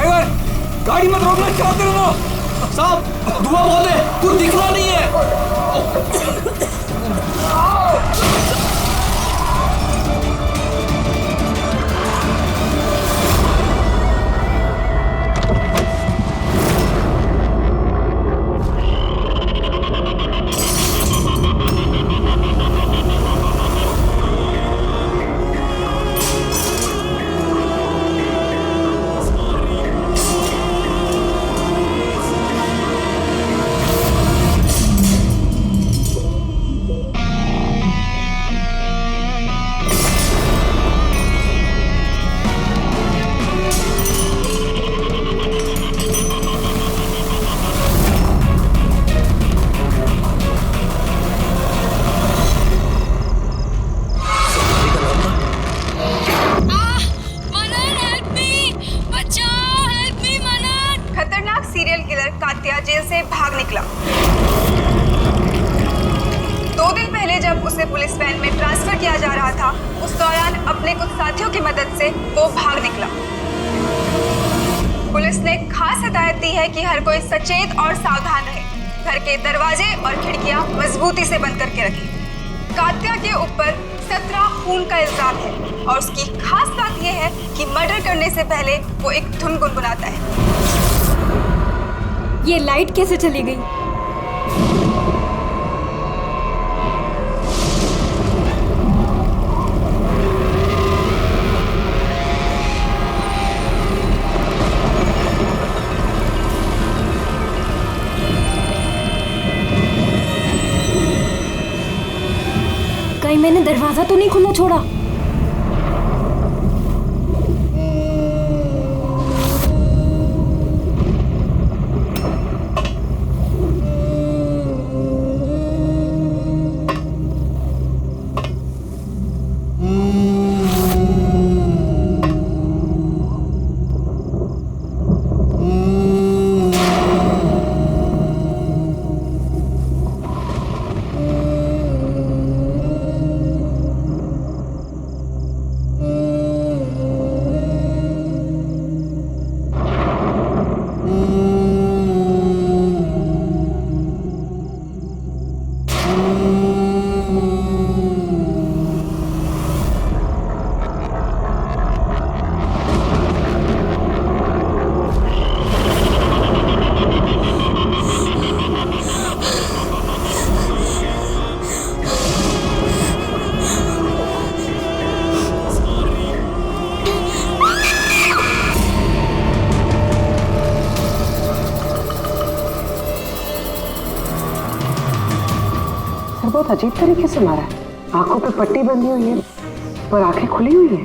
Driver, गाड़ी मत रोकना, चलाते रहो। साहब धुआं बहुत है, कुछ दिखना नहीं है। जेल से भाग निकला। 2 दिन पहले जब उसे पुलिस वैन में ट्रांसफर किया जा रहा था, उस दौरान अपने कुछ साथियों की मदद से वो भाग निकला। पुलिस ने खास हिदायत दी है कि हर कोई सचेत और सावधान रहे, घर के दरवाजे और खिड़कियां मजबूती से बंद करके रखें। कात्या के ऊपर 17 खून का इल्जाम है और उसकी खास बात यह है कि मर्डर करने से पहले वो एक धुन गुनगुनाता है। ये लाइट कैसे चली गई? कहीं मैंने दरवाजा तो नहीं खुला छोड़ा? बहुत अजीब तरीके से मारा है। आंखों पे पट्टी बंधी हुई है पर आंखें खुली हुई है।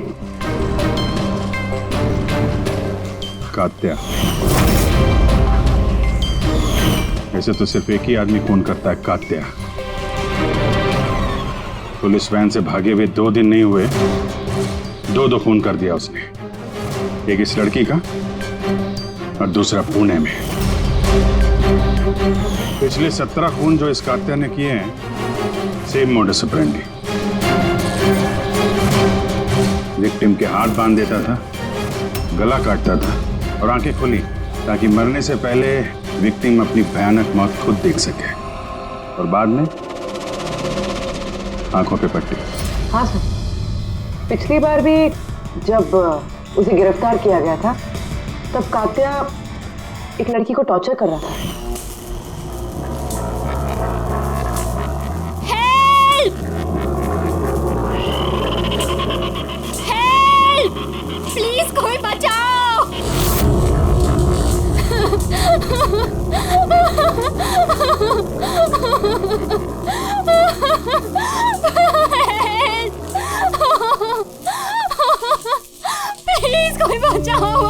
कात्या, ऐसे तो सिर्फ एक ही आदमी खून करता है, कात्या। पुलिस वैन से भागे हुए 2 दिन नहीं हुए, 2 खून कर दिया उसने। एक इस लड़की का और दूसरा पुणे में। पिछले 17 खून जो इस कात्या ने किए हैं, सेम मोडस ऑपरेंडी। विक्टिम के हाथ बांध देता था, गला काटता था और आंखें खुली ताकि मरने से पहले विक्टिम अपनी भयानक मौत खुद देख सके, और बाद में आंखों पे पट्टी। हाँ सर, पिछली बार भी जब उसे गिरफ्तार किया गया था तब कात्या एक लड़की को टॉर्चर कर रहा था। प्लीज कोई बचाओ। प्लीज कोई बचाओ।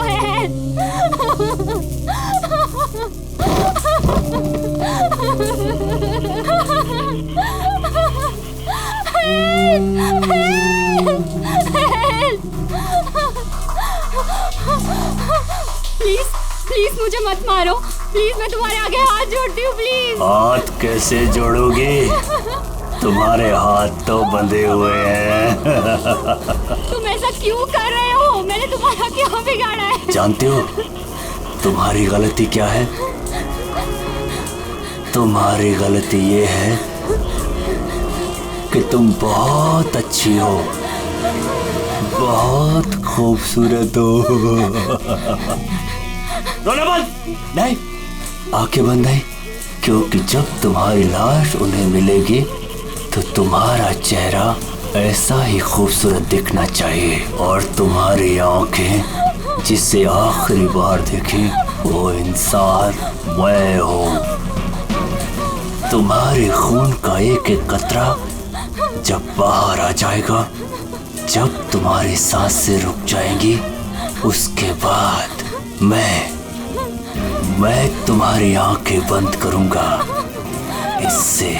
प्लीज प्लीज मुझे मत मारो, प्लीज मैं तुम्हारे आगे हाथ जोड़ती हूँ, प्लीज। हाथ कैसे जोड़ोगे? तुम्हारे हाथ तो बंधे हुए हैं। तुम ऐसा क्यों कर रहे हो? मैंने तुम्हारा क्या बिगाड़ा है? जानते हो, तुम्हारी गलती क्या है? तुम्हारी गलती ये है कि तुम बहुत अच्छी हो, बहुत खूबसूरत हो। रोना बंद नहीं, आंखें बंद नहीं, क्योंकि जब तुम्हारी लाश उन्हें मिलेगी तो तुम्हारा चेहरा ऐसा ही खूबसूरत दिखना चाहिए, और तुम्हारी आंखें जिसे आखिरी बार देखी वो इंसान मैं हूं। तुम्हारे खून का एक एक कतरा जब बाहर आ जाएगा, जब तुम्हारी सांसें रुक जाएंगी, उसके बाद मैं तुम्हारी आंखें बंद करूंगा। इससे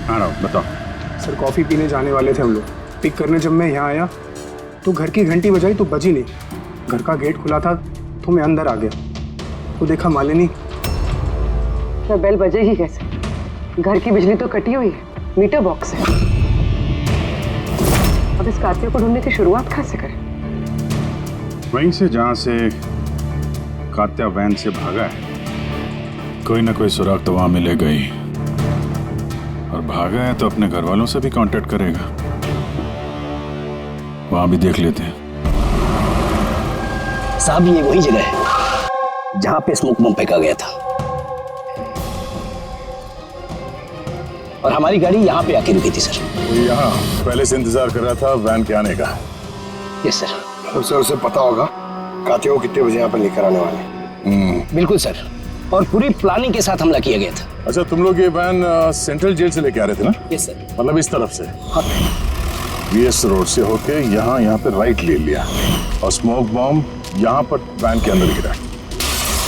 हाँ राव, बताओ। सर कॉफ़ी पीने जाने वाले थे हम लोग। पिक करने जब मैं यहाँ आया तो घर की घंटी बजाई तो बजी नहीं। घर का गेट खुला था तो मैं अंदर आ गया तो देखा मालिनी। तो बेल बजेगी कैसे? घर की बिजली तो कटी हुई है, मीटर बॉक्स है। अब इस कातिल को ढूंढने की शुरुआत कहाँ से करें? वहीं से जहाँ से कात्या वैन से भागा है। कोई ना कोई सुराग तो वहां मिलेगा ही, और भागा है तो अपने घर वालों से भी कांटेक्ट करेगा। वहां भी देख लेते हैं। साहब ये वही जगह है जहां पे स्मोक बम फेंका गया था, और हमारी गाड़ी यहाँ पे आके रुकी थी सर। वो यहाँ पहले से इंतजार कर रहा था वैन के आने का। Yes sir. सर उसे पता होगा कातिया को कितने बजे यहाँ पर लेकर आने वाले। बिल्कुल सर, और पूरी प्लानिंग के साथ हमला किया गया था। अच्छा, तुम लोग ये वैन सेंट्रल जेल से लेके आ रहे थे ना? Yes sir. मतलब इस तरफ से? हाँ। वीएस रोड से होके यहाँ पे राइट ले लिया, और स्मोक बॉम्ब यहाँ पर वैन के अंदर गिरा।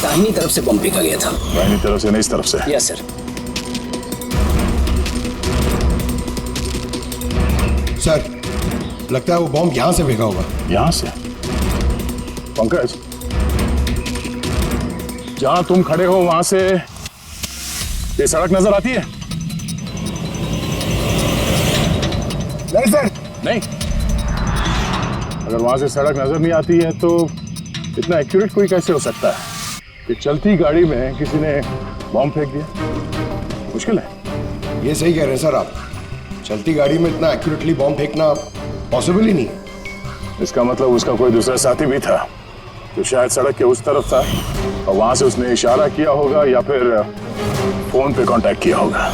दाहिनी तरफ से बम फेंका गया था। दाहिनी तरफ से नहीं, इस तरफ से? Yes sir. सर लगता है वो बॉम्ब यहाँ से फेंका होगा। यहाँ से? पंकज, जहां तुम खड़े हो वहां से ये सड़क नजर आती है? नहीं सर। नहीं? अगर वहां से सड़क नजर नहीं आती है तो इतना एक्यूरेट कोई कैसे हो सकता है कि चलती गाड़ी में किसी ने बॉम्ब फेंक दिया? मुश्किल है। ये सही कह रहे हैं सर आप, चलती गाड़ी में इतना एक्यूरेटली बॉम्ब फेंकना पॉसिबल ही नहीं। इसका मतलब उसका कोई दूसरा साथी भी था जो शायद सड़क के उस तरफ था, और वहां से उसने इशारा किया होगा या फिर फोन पे कांटेक्ट किया होगा।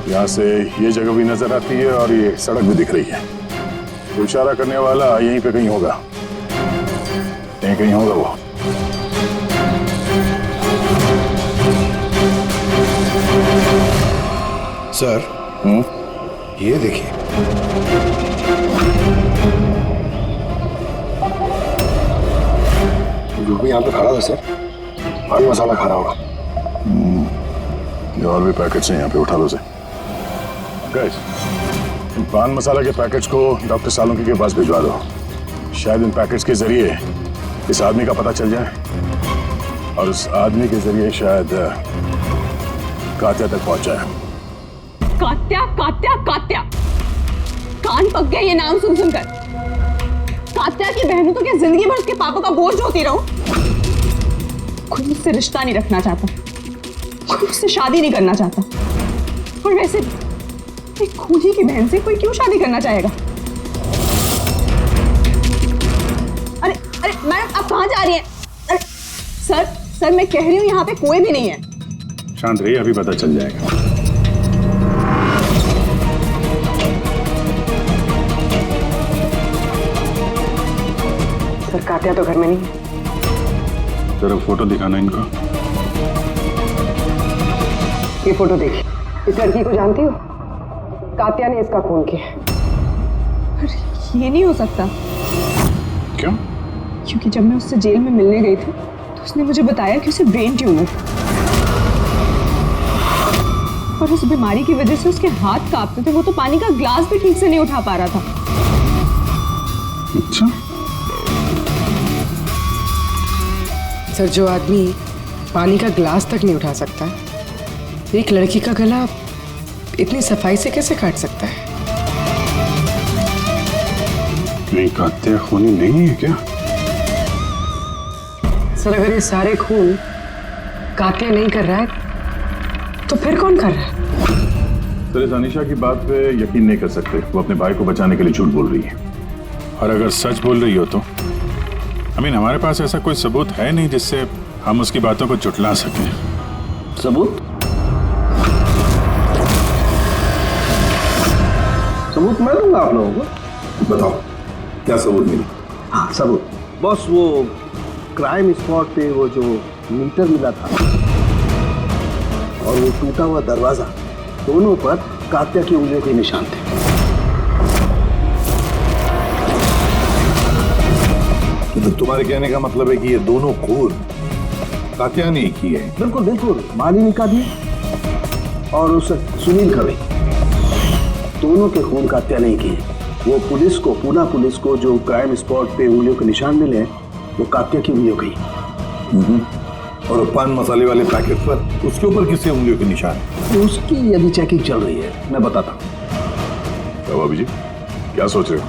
यहाँ से ये जगह भी नजर आती है और ये सड़क भी दिख रही है। तो इशारा करने वाला यहीं पे कहीं होगा, यहीं कहीं होगा वो। सर ये देखिए, जो भी यहाँ पे खड़ा था सर, पान मसाला खा रहा होगा। और भी पैकेट्स हैं यहाँ पे, उठा लो से। गाइस, इन पान मसाला के पैकेट्स को डॉक्टर सालुंकी के पास भिजवा दो। शायद इन पैकेट्स के जरिए इस आदमी का पता चल जाए, और उस आदमी के जरिए शायद कात्या तक पहुंच जाए। कात्या कात्या कात्या, कान पक गया ये नाम सुन सुनकर। कात्या की बहन तो क्या जिंदगी भर उसके पापा का बोझ होती रहूं? कोई मुझसे रिश्ता नहीं रखना चाहता, कोई मुझसे शादी नहीं करना चाहता, और वैसे एक खूनी की बहन से कोई क्यों शादी करना चाहेगा? अरे अरे मैडम, आप कहाँ जा रही हैं? अरे सर मैं कह रही हूँ यहाँ पे कोई भी नहीं है। शांत रहिए, अभी पता चल जाएगा। सर कातिया तो घर में नहीं है। जरा फोटो दिखाना इनको। ये फोटो देखिए, इस लड़की को जानती हो? कातिया ने इसका खून किया है। अरे ये नहीं हो सकता। क्यों? क्योंकि जब मैं उससे जेल में मिलने गई थी तो उसने मुझे बताया कि उसे ब्रेन ट्यूमर है, और उस बीमारी की वजह से उसके हाथ कांपते थे। वो तो पानी का ग्लास भी ठीक से नहीं उठा पा रहा था। अच्छा। सर जो आदमी पानी का ग्लास तक नहीं उठा सकता, एक लड़की का गला इतनी सफाई से कैसे काट सकता है? नहीं, कात्या खूनी नहीं है क्या? सर, अगर ये सारे खून कात्या नहीं कर रहा है तो फिर कौन कर रहा है? सर, इस अनीशा की बात पे यकीन नहीं कर सकते। वो अपने भाई को बचाने के लिए झूठ बोल रही है, और अगर सच बोल रही हो तो हमारे पास ऐसा कोई सबूत है नहीं जिससे हम उसकी बातों को जुटला सकें। सबूत? सबूत मैं दूंगा आप लोगों को। बताओ क्या सबूत मिली? हाँ सबूत बॉस, वो क्राइम स्पॉट पे वो जो मीटर मिला था और वो टूटा हुआ दरवाजा, दोनों पर कात्या की उंगलियों के निशान थे। तो तुम्हारे कहने का मतलब है कि ये दोनों खून कात्या ने की है? बिल्कुल बिल्कुल, मालिनी का भी और उस सुनील का भी, दोनों के खून कात्या नहीं किए। वो पुलिस को, पूना पुलिस को जो क्राइम स्पॉट पे उंगलियों के निशान मिले वो कात्या की उंगलियों की। और पान मसाले वाले पैकेट पर उसके ऊपर किसके उंगलियों के निशान? उसकी यदि चेकिंग चल रही है, मैं बताता हूँ। तो भाभी जी क्या सोच रहे हो?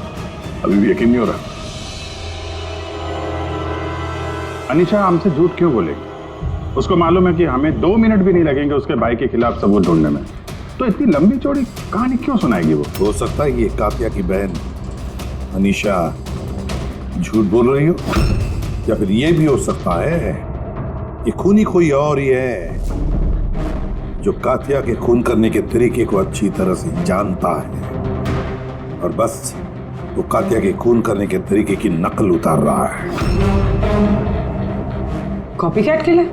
अभी भी यकीन नहीं हो रहा? अनीशा हमसे झूठ क्यों बोलेगी? उसको मालूम है कि हमें 2 मिनट भी नहीं लगेंगे उसके भाई के खिलाफ सबूत ढूंढने में, तो इतनी लंबी चौड़ी कहानी क्यों सुनाएगी वो? हो सकता है ये कात्या की बहन अनीशा झूठ बोल रही हो, या फिर ये भी हो सकता है कि खूनी कोई और ही है जो कात्या के खून करने के तरीके को अच्छी तरह से जानता है और बस वो कात्या के खून करने के तरीके की नकल उतार रहा है। Copycat killer?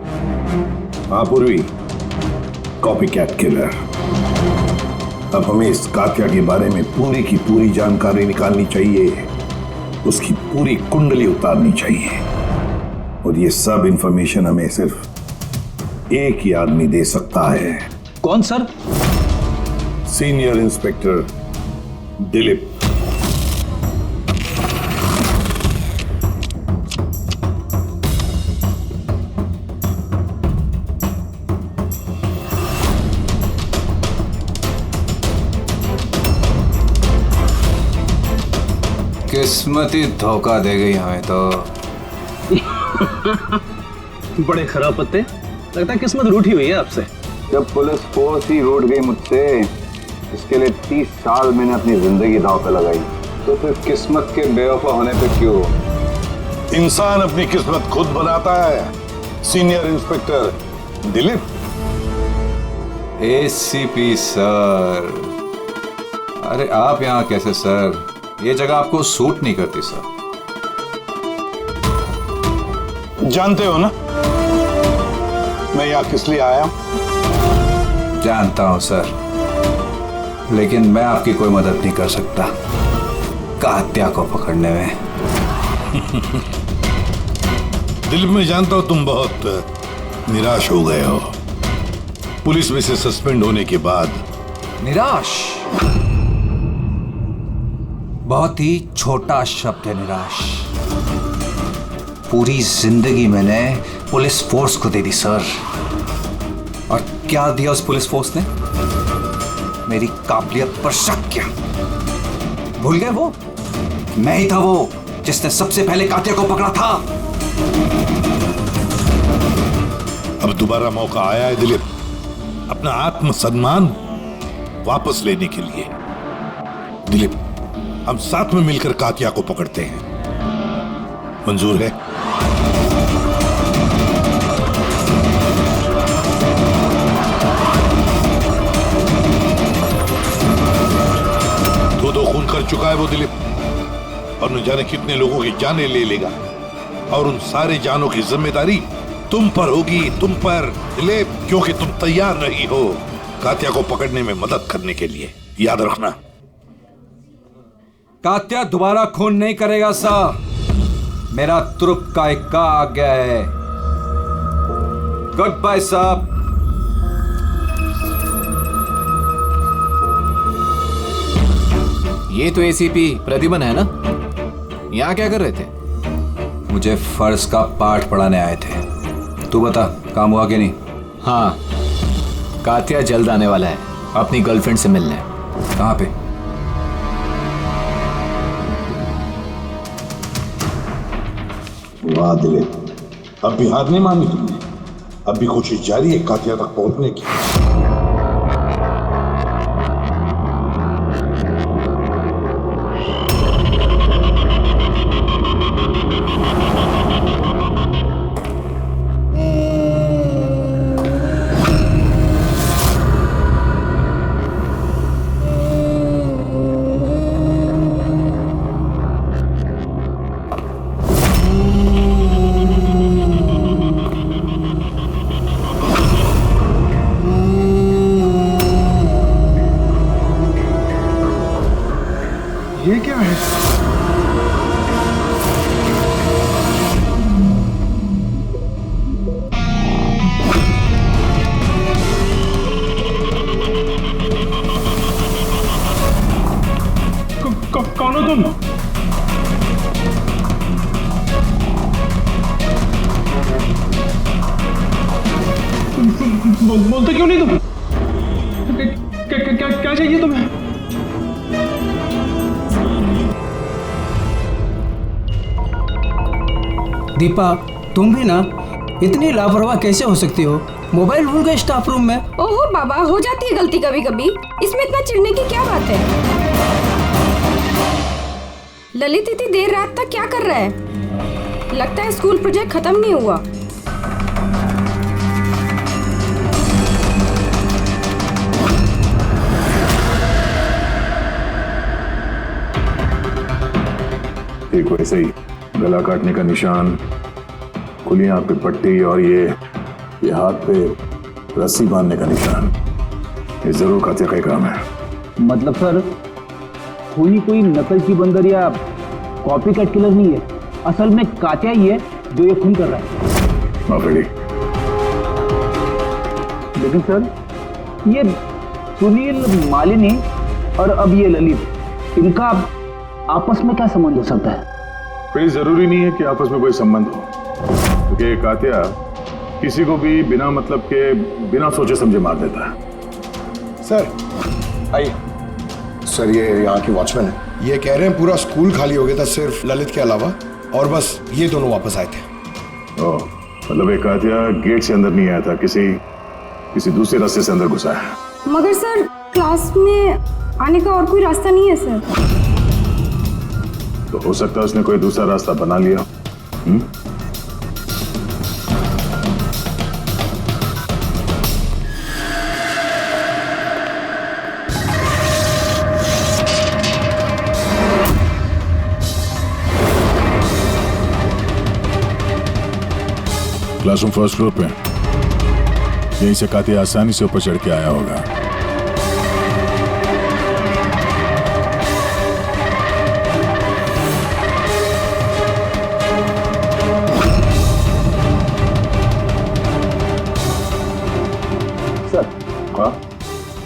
हाँ पूर्वी, कॉपीकैट किलर। अब हमें इस कात्या के बारे में पूरी की पूरी जानकारी निकालनी चाहिए, उसकी पूरी कुंडली उतारनी चाहिए, और ये सब इंफॉर्मेशन हमें सिर्फ एक ही आदमी दे सकता है। कौन सर? Senior inspector Dilip. किस्मत ही धोखा दे गई हमें तो। बड़े खराब पत्ते, लगता है किस्मत रूठी हुई है आपसे। जब पुलिस फोर्स ही रूठ गई मुझसे, इसके लिए 30 साल मैंने अपनी जिंदगी दांव पे लगाई, तो फिर किस्मत के बेवफा होने पे क्यों? इंसान अपनी किस्मत खुद बनाता है, senior inspector Dilip. ACP sir, अरे आप यहाँ कैसे सर? ये जगह आपको सूट नहीं करती सर। जानते हो ना मैं यहाँ किस लिए आया? जानता हूं सर, लेकिन मैं आपकी कोई मदद नहीं कर सकता कात्या को पकड़ने में। दिल में जानता हूं तुम बहुत निराश हो गए हो पुलिस में से सस्पेंड होने के बाद। निराश बहुत ही छोटा शब्द है, निराश। पूरी जिंदगी मैंने पुलिस फोर्स को दे दी सर, और क्या दिया उस पुलिस फोर्स ने? मेरी काबिलियत पर शक किया। भूल गए वो? मैं ही था वो जिसने सबसे पहले कात्या को पकड़ा था। अब दोबारा मौका आया है दिलीप अपना आत्मसम्मान वापस लेने के लिए। दिलीप, हम साथ में मिलकर कात्या को पकड़ते हैं, मंजूर है? दो खून कर चुका है वो दिलीप, और न जाने कितने लोगों की जानें ले लेगा, और उन सारे जानों की जिम्मेदारी तुम पर होगी, तुम पर दिलीप, क्योंकि तुम तैयार नहीं हो कात्या को पकड़ने में मदद करने के लिए। याद रखना। कात्या दोबारा खून नहीं करेगा सर, मेरा तुरुप का इक्का आ गया है। गुड बाय साहब। ये तो एसीपी प्रतिबन है ना? यहाँ क्या कर रहे थे? मुझे फर्ज का पाठ पढ़ाने आए थे। तू बता, काम हुआ कि नहीं? हाँ, कात्या जल्द आने वाला है अपनी गर्लफ्रेंड से मिलने। कहाँ पे? वाह दिलीप, अब भी हार नहीं मानी तुमने। अब भी कोशिश जारी है कातिया तक पहुंचने की। ये क्या है? कौन हो तुम? बोलते क्यों नहीं तुम? क्या चाहिए तुम्हें? दीपा, तुम भी ना इतनी लापरवाह कैसे हो सकती हो? मोबाइल भूल गए स्टाफ रूम में। ओहो बाबा, हो जाती है गलती कभी कभी, इसमें इतना चिढ़ने की क्या बात है? ललित इतनी देर रात तक क्या कर रहा है? लगता है स्कूल प्रोजेक्ट खत्म नहीं हुआ। एक वैसे ही गला काटने का निशान, खुली आंख पे पट्टी और ये हाथ पे रस्सी बांधने का निशान, ये जरूर कातिया का ही काम है। मतलब सर, कोई नकल की बंदर या कॉपी कट किलर नहीं है, असल में कातिया ही है जो ये खून कर रहा है। माफी। लेकिन सर, ये सुनील, मालिनी और अब ये ललित, इनका आपस में क्या संबंध हो सकता है? कोई जरूरी नहीं है कि आपस में कोई संबंध हो, क्योंकि कातिया किसी को भी बिना मतलब के, बिना सोचे समझे मार देता है। सर आइए। सर ये यहाँ की वॉचमैन है, ये कह रहे हैं पूरा स्कूल खाली हो गया था सिर्फ ललित के अलावा, और बस ये दोनों वापस आए थे। ओह, मतलब एक कातिया गेट से अंदर नहीं आया था, किसी दूसरे रास्ते से अंदर घुसा है। मगर सर, क्लास में आने का और कोई रास्ता नहीं है सर। तो हो सकता है उसने कोई दूसरा रास्ता बना लिया। क्लासरूम फर्स्ट फ्लोर पे, यहीं से कातिया आसानी से ऊपर चढ़ के आया होगा।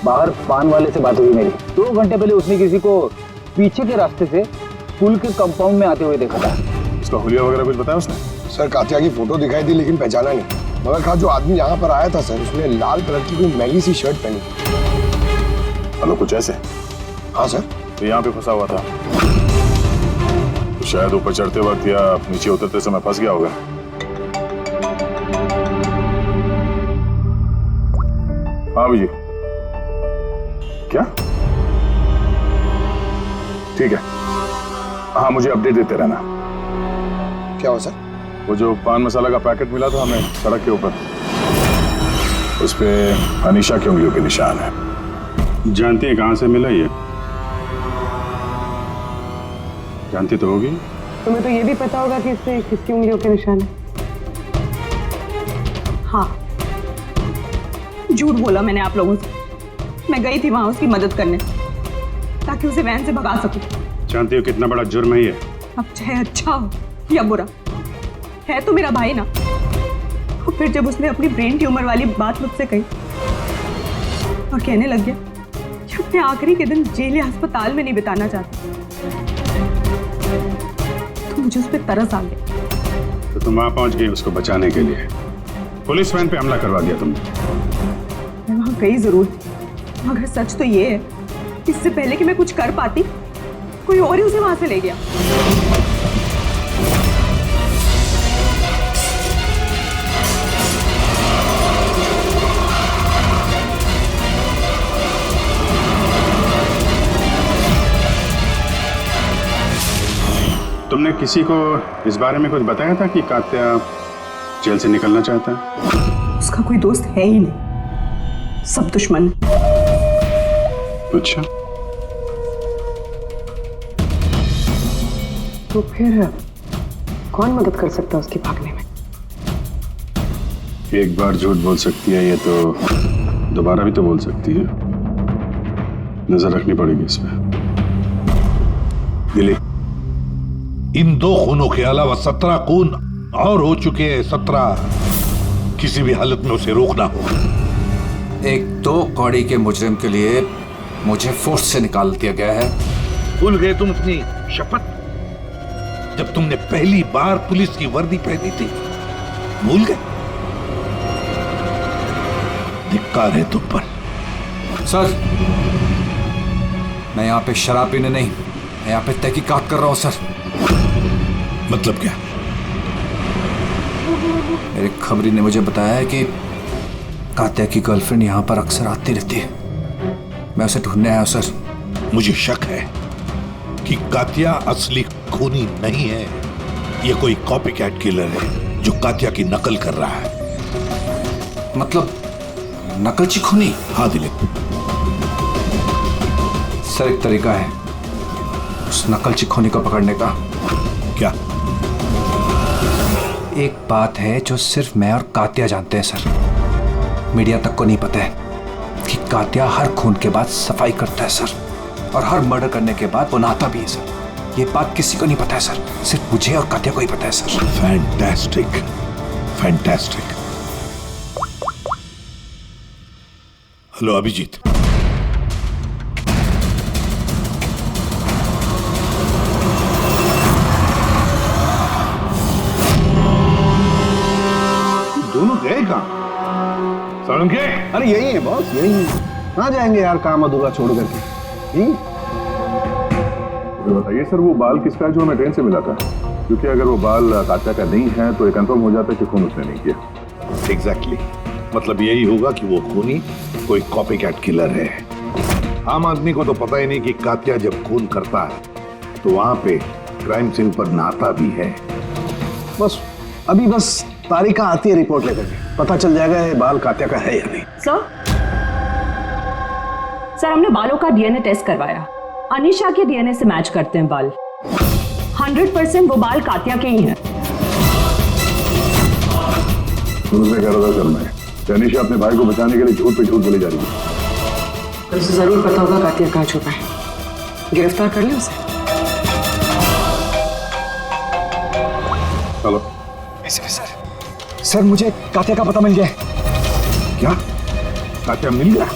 बाहर पान वाले से बात हुई मेरी। 2 घंटे पहले उसने किसी को पीछे के रास्ते से पुल के कंपाउंड में आते हुए देखा था। उसका हुलिया वगैरह कुछ बताया उसने? सर कातिया की फोटो दिखाई थी लेकिन पहचाना नहीं। मगर कहा जो आदमी यहाँ पर आया था सर, उसने लाल कलर की कोई मैली सी शर्ट पहनी। मतलब कुछ ऐसे? हाँ सर। तो यहाँ पे फंसा हुआ था, तो शायद ऊपर चढ़ते वक्त या नीचे उतरते समय फंस गया होगा। हाँ जी, क्या? ठीक है, हाँ मुझे अपडेट देते रहना। क्या हुआ सर? वो जो पान मसाला का पैकेट मिला था हमें सड़क के ऊपर, उस पे अनीशा की उंगलियों के निशान है। जानती है कहाँ से मिला ये? जानती तो होगी। तुम्हें तो ये भी पता होगा कि इससे किसकी उंगलियों के निशान है। हाँ, झूठ बोला मैंने आप लोगों से। मैं गई थी वहां उसकी मदद करने ताकि उसे वैन से भगा सकूं। जानती हो कितना बड़ा जुर्म है ये? अब चाहे अच्छा हो या बुरा, है तो मेरा भाई ना। और फिर जब उसने अपनी ब्रेन ट्यूमर वाली बात मुझसे कही और कहने लग गया कि अपने आखिरी के दिन जेल या अस्पताल में नहीं बिताना चाहता, तो मुझे उस पर तरस आ गया। तो तुम वहां पहुंच गई उसको बचाने के लिए? पुलिस वैन पे हमला करवा दिया तुमने। मैं वहां गई जरूर थी, मगर सच तो ये है, इससे पहले कि मैं कुछ कर पाती, कोई और ही उसे वहां से ले गया। तुमने किसी को इस बारे में कुछ बताया था कि कात्या जेल से निकलना चाहता है? उसका कोई दोस्त है ही नहीं, सब दुश्मन। अच्छा, तो फिर कौन मदद कर सकता है उसके भागने में? एक बार झूठ बोल सकती है ये तो दोबारा भी तो बोल सकती है। नजर रखनी पड़ेगी इस पे। दिलीप, इन 2 खूनों के अलावा 17 खून और हो चुके हैं। 17 किसी भी हालत में उसे रोकना होगा। एक 2 कौड़ी के मुजरिम के लिए मुझे फोर्स से निकाल दिया गया है। भूल गए तुम अपनी शपथ जब तुमने पहली बार पुलिस की वर्दी पहनी थी? भूल गए? धिक्कार है तुम पर। सर, मैं यहाँ पे शराब पीने नहीं, मैं यहाँ पे तहकीकात कर रहा हूँ सर। मतलब क्या? मेरे खबरी ने मुझे बताया है कि कात्या की गर्लफ्रेंड यहाँ पर अक्सर आती रहती है। मैं उसे ढूंढने आया हूँ सर। मुझे शक है कि कात्या असली खूनी नहीं है। ये कोई कॉपी कैट किलर है जो कात्या की नकल कर रहा है। मतलब नकलची खूनी? हाँ दिलीप। सर, एक तरीका है उस नकलची खूनी को पकड़ने का। क्या? एक बात है जो सिर्फ मैं और कात्या जानते हैं सर, मीडिया तक को नहीं पता है कि कात्या हर खून के बाद सफाई करता है सर, और हर मर्डर करने के बाद वो नहाता भी है सर। ये बात किसी को नहीं पता है सर, सिर्फ मुझे और कात्या को ही पता है sir. Fantastic, fantastic. Hello Abhijit. दोनों गए कहाँ? सालुंके? अरे यही है बॉस, यही है। कहाँ जाएंगे यार काम अधूरा छोड़ करके? तो बताइए सर, वो बाल किसका है जो हमें ट्रेन से मिला था? क्योंकि अगर वो बाल कात्या का नहीं है तो ये कंफर्म हो जाता है कि खून उसने नहीं किया। एग्जैक्टली, मतलब यही होगा कि वो खूनी कोई कॉपी कैट किलर है। आम आदमी को तो पता ही नहीं कि कात्या जब खून करता है तो वहां पे क्राइम सीन पर नहाता भी है। बस तारिका आती है रिपोर्ट लेकर के, पता चल जाएगा ये बाल कात्या का है या नहीं। सर, हमने बालों का डीएनए टेस्ट करवाया, अनीशा के डीएनए से मैच करते हैं बाल। 100% वो बाल कात्या के ही हैं। तुमसे कह रहा था सर मैं, अनीशा अपने भाई को बचाने के लिए झूठ पे झूठ बोली जा रही है। उसे जरूर पता होगा कात्या कहाँ छुपा है, गिरफ्तार कर ले उसे। हेलो सर, मुझे कात्या का पता मिल गया। क्या? कात्या मिल गया?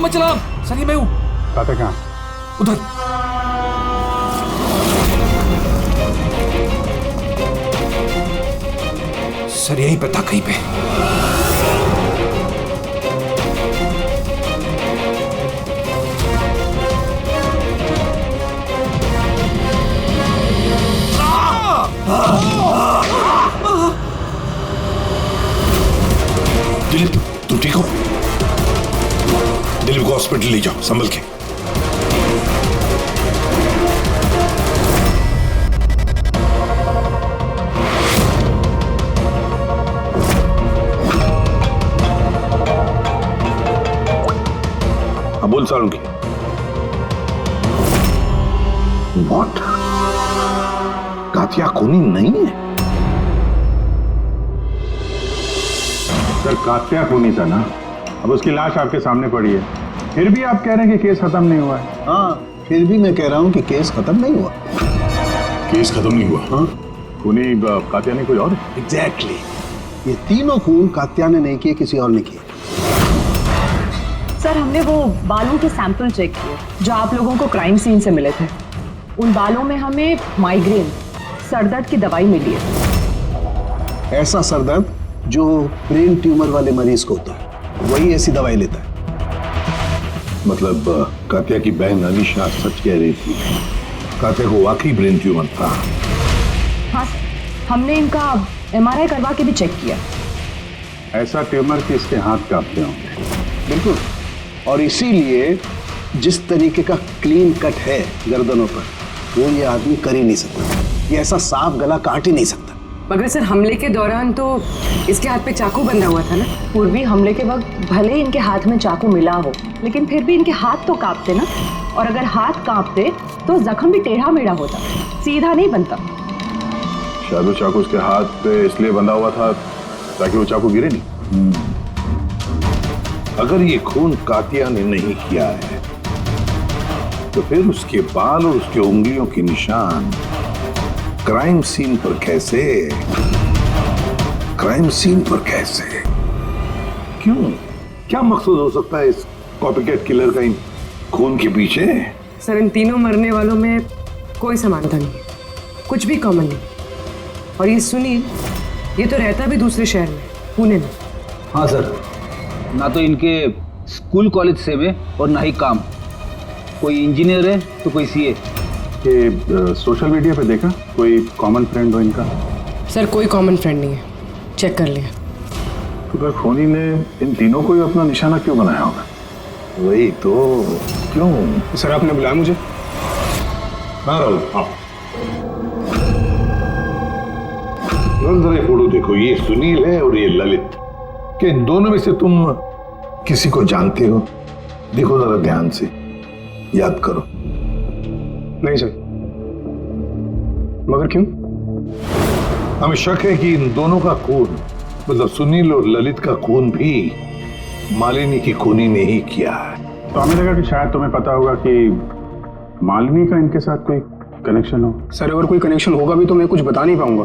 मत चला सर, ये मैं हूं। कात्या कहाँ? उधर। सर यहीं पे था कहीं पे। दिलीप, तू ठीक हो? दिलीप को हॉस्पिटल ले जाओ संभल के। अब बोल सालुंके। व्हाट? कात्या खूनी नहीं है? सर कात्या खूनी था ना, अब उसकी लाश आपके सामने पड़ी है, फिर भी आप कह रहे हैं कि केस खत्म नहीं हुआ है। हाँ, फिर भी मैं कह रहा हूँ कि केस खत्म नहीं हुआ। केस खत्म नहीं हुआ? हाँ, खूनी कात्या नहीं कोई और? एग्जैक्टली। ये तीनों खून कात्या ने नहीं किए, किसी और ने किए। सर हमने वो बालों के सैंपल चेक किए जो आप लोगों को क्राइम सीन से मिले थे। उन बालों में हमें माइग्रेन, सरदर्द की दवाई मिली है। ऐसा सरदर्द जो ब्रेन ट्यूमर वाले मरीज को होता है, वही ऐसी दवाई लेता है। मतलब कात्या की बहन अनीशा सच कह रही थी, कात्या को वाकई ब्रेन ट्यूमर था। हाँ सर, हमने इनका MRI करवा के भी चेक किया। ऐसा ट्यूमर कि इसके हाथ कांपते होंगे। बिल्कुल, और इसीलिए जिस तरीके का क्लीन कट है गर्दनों पर, वो ये आदमी कर ही नहीं सकता। ये ऐसा सांप गला काट ही नहीं सकता। मगर सर हमले के दौरान तो इसके हाथ पे चाकू बंधा हुआ था ना। पूर्वी हमले के वक्त भले इनके हाथ में चाकू मिला हो, लेकिन फिर भी इनके हाथ तो कांपते ना, और अगर हाथ कांपते तो जख्म भी टेढ़ा मेढ़ा होता, सीधा नहीं बनता। शायद वो चाकू उसके हाथ पे इसलिए बंधा हुआ था ताकि वो चाकू गिरे नहीं। अगर ये खून कात्या ने नहीं किया है तो फिर उसके बाल और उसके उंगलियों के निशान क्राइम सीन पर कैसे? क्राइम सीन पर कैसे? क्यों? क्या मकसद हो सकता है इस कॉपीकैट किलर का इन खून के पीछे? सर इन तीनों मरने वालों में कोई समानता नहीं है, कुछ भी कॉमन नहीं। और ये सुनील, ये तो रहता भी दूसरे शहर में, पुणे में। हाँ सर, ना तो इनके स्कूल कॉलेज से में और ना ही काम। कोई इंजीनियर है तो कोई CA। ये सोशल मीडिया पे देखा कोई कॉमन फ्रेंड हो इनका? सर कोई कॉमन फ्रेंड नहीं है, चेक कर लिया। तो फिर खूनी ने इन तीनों को ही अपना निशाना क्यों बनाया होगा? वही तो, क्यों? सर आपने बुलाया मुझे? हाँ राहुल, आओ। जरा फोटो देखो, ये सुनील है और ये ललित। क्या इन दोनों में से तुम किसी को जानते हो? देखो जरा ध्यान से, याद करो। नहीं सर। मगर क्यों? हमें शक है कि इन दोनों का खून, मतलब सुनील और ललित का खून भी मालिनी की खूनी ने ही किया है। तो हमें लगा कि शायद तुम्हें पता होगा कि मालिनी का इनके साथ कोई कनेक्शन हो। सर अगर कोई कनेक्शन होगा भी तो मैं कुछ बता नहीं पाऊंगा।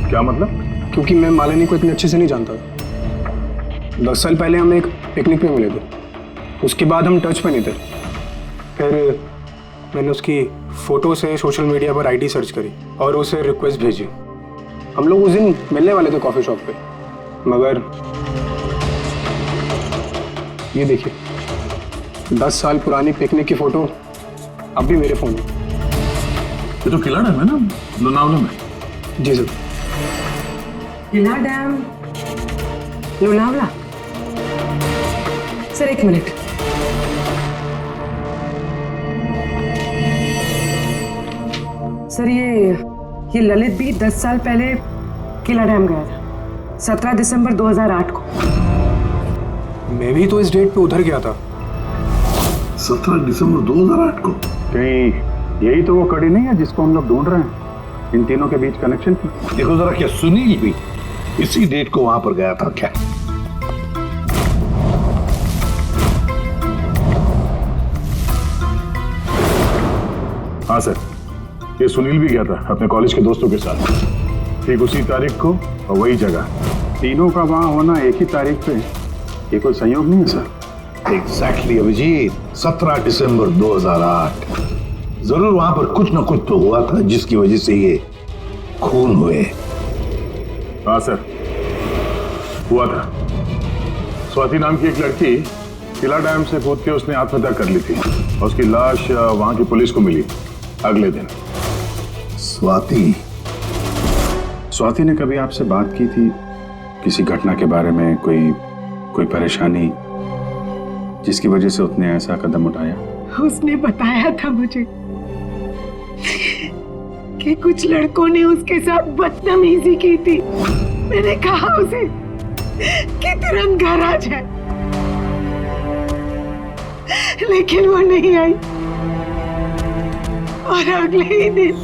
क्या मतलब? क्योंकि मैं मालिनी को इतने अच्छे से नहीं जानता था। 10 साल पहले हम एक पिकनिक पे मिले थे, उसके बाद हम टच पे नहीं थे। फिर मैंने उसकी फ़ोटो से सोशल मीडिया पर ID सर्च करी और उसे रिक्वेस्ट भेजी। हम लोग उस दिन मिलने वाले थे कॉफ़ी शॉप पे, मगर ये देखिए 10 साल पुरानी पिकनिक की फ़ोटो अब भी मेरे फ़ोन में। ये तो किला डैम है ना, लोनावला में? जी सर। किला डैम, लोनावला? सर एक मिनट। सर ये ललित भी 10 साल पहले किला डैम गया था, 17 दिसंबर 2008 को। मैं भी तो इस डेट पे उधर गया था। 17 दिसंबर 2008 को? कहीं यही तो वो कड़ी नहीं है जिसको हम लोग ढूंढ रहे हैं, इन तीनों के बीच कनेक्शन की? देखो जरा, क्या सुनील भी इसी डेट को वहां पर गया था क्या? हाँ सर, ये सुनील भी गया था अपने कॉलेज के दोस्तों के साथ, ठीक उसी तारीख को और वही जगह। तीनों का वहां होना एक ही तारीख पे, ये कोई संयोग नहीं है सर? एग्जैक्टली अभिजीत, 17 दिसंबर 2008। जरूर वहां पर कुछ ना कुछ तो हुआ था जिसकी वजह से ये खून हुए। हाँ सर, हुआ था। स्वाति नाम की एक लड़की किला डैम से कूद के उसने आत्महत्या कर ली थी और उसकी लाश वहां की पुलिस को मिली अगले दिन। स्वाति ने कभी आपसे बात की थी किसी घटना के बारे में, कोई परेशानी जिसकी वजह से उसने ऐसा कदम उठाया? उसने बताया था मुझे कि कुछ लड़कों ने उसके साथ बदतमीजी की थी। मैंने कहा उसे कि तुरंत घर आ जाए, लेकिन वो नहीं आई और अगले ही दिन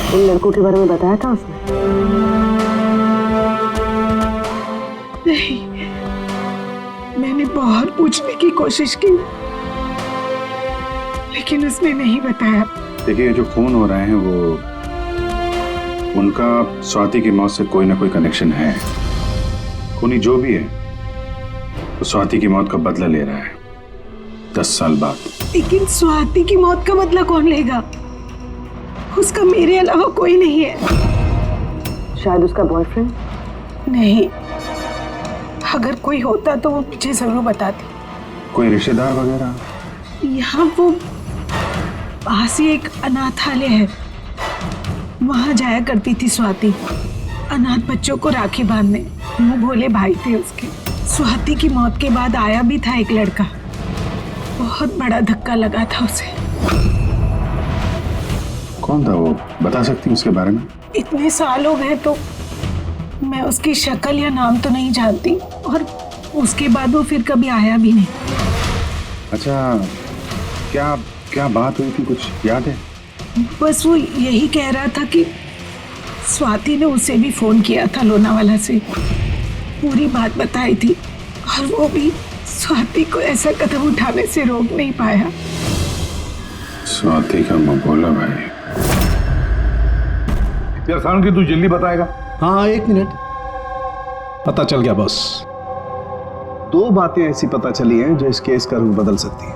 उन लड़कों के बारे में बताया था उसने? नहीं, मैंने बहुत पूछने की कोशिश की, लेकिन उसने नहीं बताया। देखिए, जो खून हो रहे हैं वो उनका स्वाति की मौत से कोई ना कोई कनेक्शन है। खूनी जो भी है वो स्वाति की मौत का बदला ले रहा है 10 साल बाद। लेकिन स्वाति की मौत का बदला कौन लेगा? उसका मेरे अलावा कोई नहीं है। शायद उसका बॉयफ्रेंड? नहीं, अगर कोई होता तो वो मुझे जरूर बताती। कोई रिश्तेदार वगैरह? यहाँ वो पास ही एक अनाथालय है, वहां जाया करती थी स्वाति, अनाथ बच्चों को राखी बांधने। मुंह भोले भाई थे उसके। स्वाति की मौत के बाद आया भी था एक लड़का, बहुत बड़ा धक्का लगा था उसे। कौन था वो, बता सकती उसके बारे में? इतने साल हो गए तो मैं उसकी शक्ल या नाम तो नहीं जानती, और उसके बाद वो फिर कभी आया भी नहीं। अच्छा, क्या क्या बात हुई थी, कुछ याद है? बस वो यही कह रहा था कि स्वाति ने उसे भी फोन किया था लोनावाला से, पूरी बात बताई थी, और वो भी स्वाति को ऐसा कदम उठाने से रोक नहीं पाया। स्वाति का मगोला भाई। यार सावन की तू जल्दी बताएगा? हाँ, 1 मिनट। पता चल गया बॉस। 2 बातें ऐसी पता चली हैं जो इस केस का रुख बदल सकती हैं।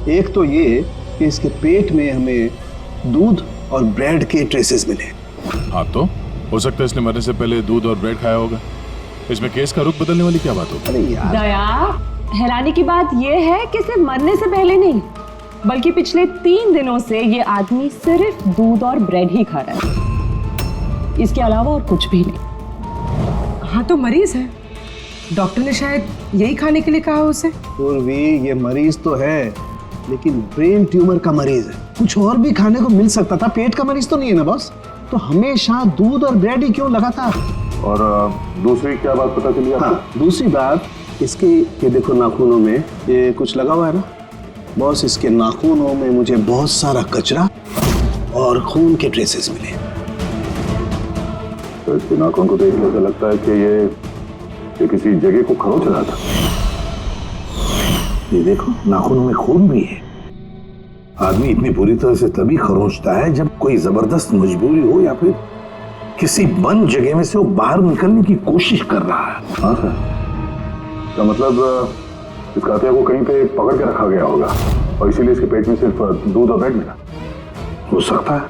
एक तो ये कि इसके पेट में हमें दूध और ब्रेड के ट्रेसेस मिले। हाँ, तो हो सकता है इसने मरने से पहले दूध और ब्रेड खाया होगा। इसमें केस का रुख बदलने वाली क्या बात होगी? अरे यार, दया, हैरानी की बात यह है कि सिर्फ मरने से पहले नहीं, बल्कि पिछले 3 दिनों से ये आदमी सिर्फ दूध और ब्रेड ही खा रहा है, इसके अलावा और कुछ भी नहीं। हाँ, तो मरीज है, डॉक्टर ने शायद यही खाने के लिए कहा उसे। पूर्वी, ये मरीज तो है, लेकिन ब्रेन ट्यूमर का मरीज है। कुछ और भी खाने को मिल सकता था, पेट का मरीज तो नहीं है ना बॉस। तो हमेशा दूध और ब्रेड ही क्यों लगातार? और दूसरी क्या बात पता चली आपको? हाँ, दूसरी बात इसके, ये देखो नाखूनों में ये कुछ लगा हुआ है ना बॉस। इसके नाखूनों में मुझे बहुत सारा कचरा और खून के ट्रेसेस मिले। तो इसके नाखून को देख ऐसा लगता है कि ये किसी जगह को खरोच रहा था। ये देखो, नाखूनों में खून भी है। आदमी इतनी बुरी तरह से तभी खरोंचता है जब कोई जबरदस्त मजबूरी हो या फिर किसी बंद जगह में से वो बाहर निकलने की कोशिश कर रहा है। हाँ सर, तो मतलब इस कातिया को कहीं पे पकड़ के रखा गया होगा और इसीलिए इसके पेट में सिर्फ दूध और ब्रेड मिला। हो सकता है,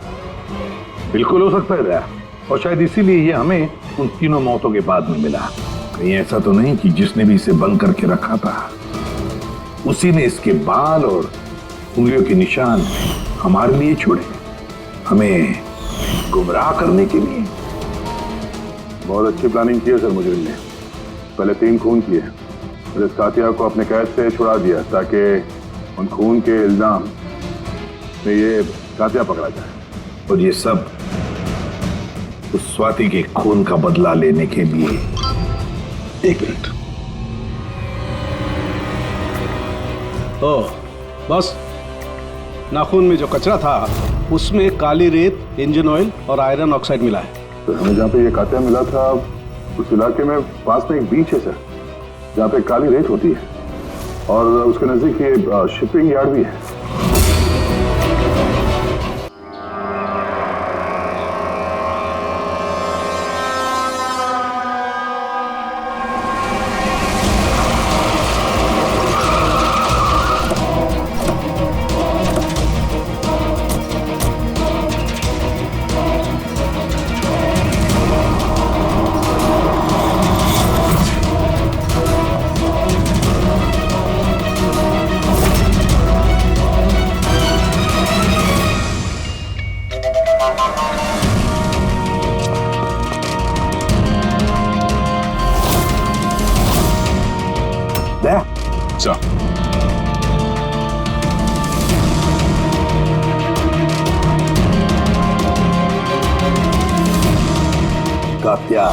बिल्कुल हो सकता है दया। और शायद इसीलिए ये हमें उन तीनों मौतों के बाद में मिला। कहीं ऐसा तो नहीं कि जिसने भी इसे बंद करके रखा था उसी ने इसके बाल और उंगलियों के निशान हमारे लिए छोड़े, हमें गुमराह करने के लिए। बहुत अच्छी प्लानिंग की है सर मुझे ने। पहले 3 खून किए, फिर इस कातिया को अपने कैद से छुड़ा दिया ताकि उन खून के इल्जाम में ये कातिया पकड़ा जाए। और ये सब उस स्वाति के खून का बदला लेने के लिए। 1 मिनट। ओह बस, नाखून में जो कचरा था उसमें काली रेत, इंजन ऑयल और आयरन ऑक्साइड मिला है। तो हमें जहाँ पे ये कातिया मिला था उस इलाके में पास में एक बीच है सर, जहाँ पे काली रेत होती है, और उसके नजदीक ये शिपिंग यार्ड भी है। So. कात्या,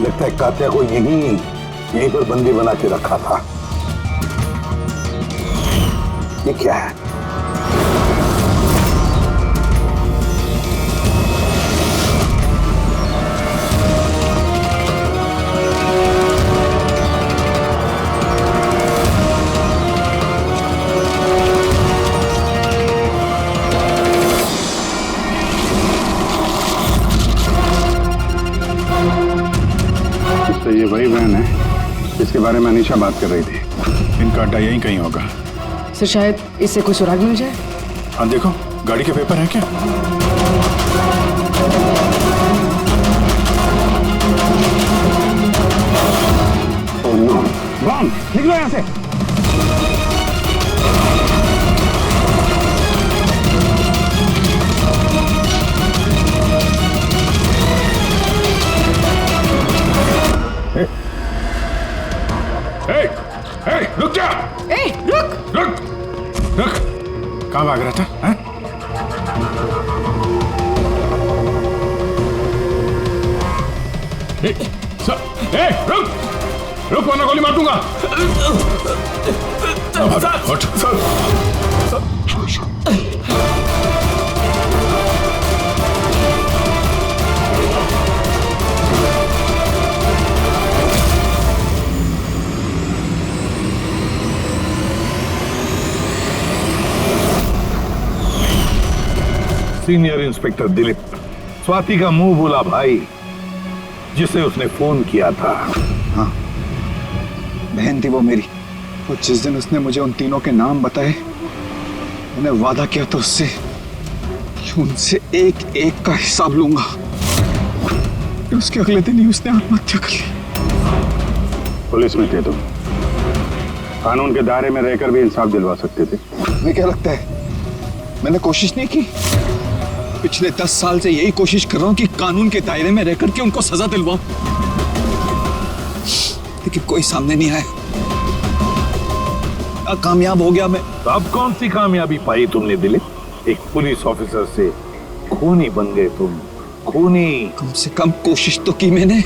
लगता है कात्या को यहीं पर बंदी बना के रखा था। ये क्या है? तो ये वही वैन है जिसके बारे में अनीशा बात कर रही थी। इनका अड्डा यहीं कहीं होगा। सर शायद इससे कोई सुराग मिल जाए। हाँ देखो, गाड़ी के पेपर हैं क्या? Oh no, bomb! निकलो यहाँ से। रुक जा! रुक! कहाँ भाग रहा था? हैं? रुक वरना गोली मार दूंगा। हट। सीनियर इंस्पेक्टर दिलीप, स्वाति का मुंह बोला भाई जिसे उसने फोन किया था। हाँ, बहन थी वो मेरी। और जिस दिन उसने मुझे उन तीनों के नाम बताए, मैंने वादा किया था उससे कि उनसे एक एक का हिसाब लूंगा। फिर उसके अगले दिन ही उसने आत्महत्या कर ली। पुलिस में थे तुम, कानून के दायरे में रहकर भी इंसाफ दिलवा सकते थे। तुम्हें क्या लगता है मैंने कोशिश नहीं की? पिछले 10 साल से यही कोशिश कर रहा हूं कि कानून के दायरे में रहकर के उनको सजा दिलवाऊं, लेकिन कोई सामने नहीं आया। कामयाब हो गया मैं। अब कौन सी कामयाबी पाई तुमने दिलीप? एक पुलिस ऑफिसर से खूनी बन गए तुम, खूनी। कम से कम कोशिश तो की मैंने।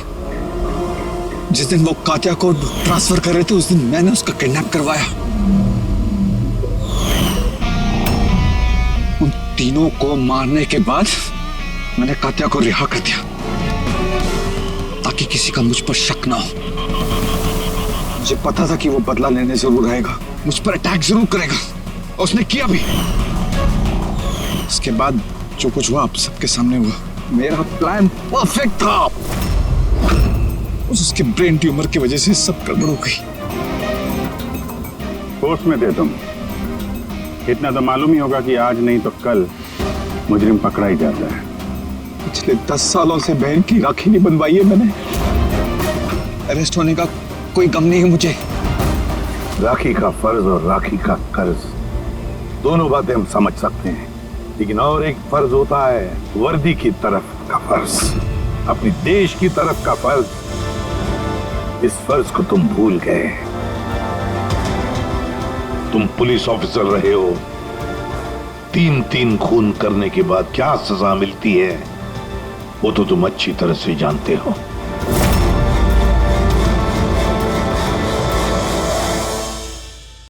जिस दिन वो कात्या को ट्रांसफर कर रहे थे उस दिन मैंने उसका किडनैप करवाया। उन तीनों को मारने के बाद मैंने कात्या को रिहा कर दिया ताकि किसी का मुझ पर शक ना हो। मुझे पता था कि वो बदला लेने जरूर आएगा, मुझ पर अटैक जरूर करेगा, और उसने किया भी। इसके बाद जो कुछ हुआ आप सबके सामने हुआ। मेरा प्लान परफेक्ट था, उसके ब्रेन ट्यूमर की वजह से सब गड़बड़ हो गई। फोर्स में थे तुम, इतना तो मालूम ही होगा कि आज नहीं तो कल मुजरिम पकड़ा ही जाता है। पिछले 10 सालों से बहन की राखी नहीं बनवाई है मैंने। अरेस्ट होने का कोई गम नहीं है मुझे। राखी का फर्ज और राखी का कर्ज दोनों बातें हम समझ सकते हैं, लेकिन और एक फर्ज होता है वर्दी की तरफ का फर्ज, अपनी देश की तरफ का फर्ज। इस फर्ज को तुम भूल गए। तुम पुलिस ऑफिसर रहे हो, 3 खून करने के बाद क्या सजा मिलती है वो तो तुम अच्छी तरह से जानते हो।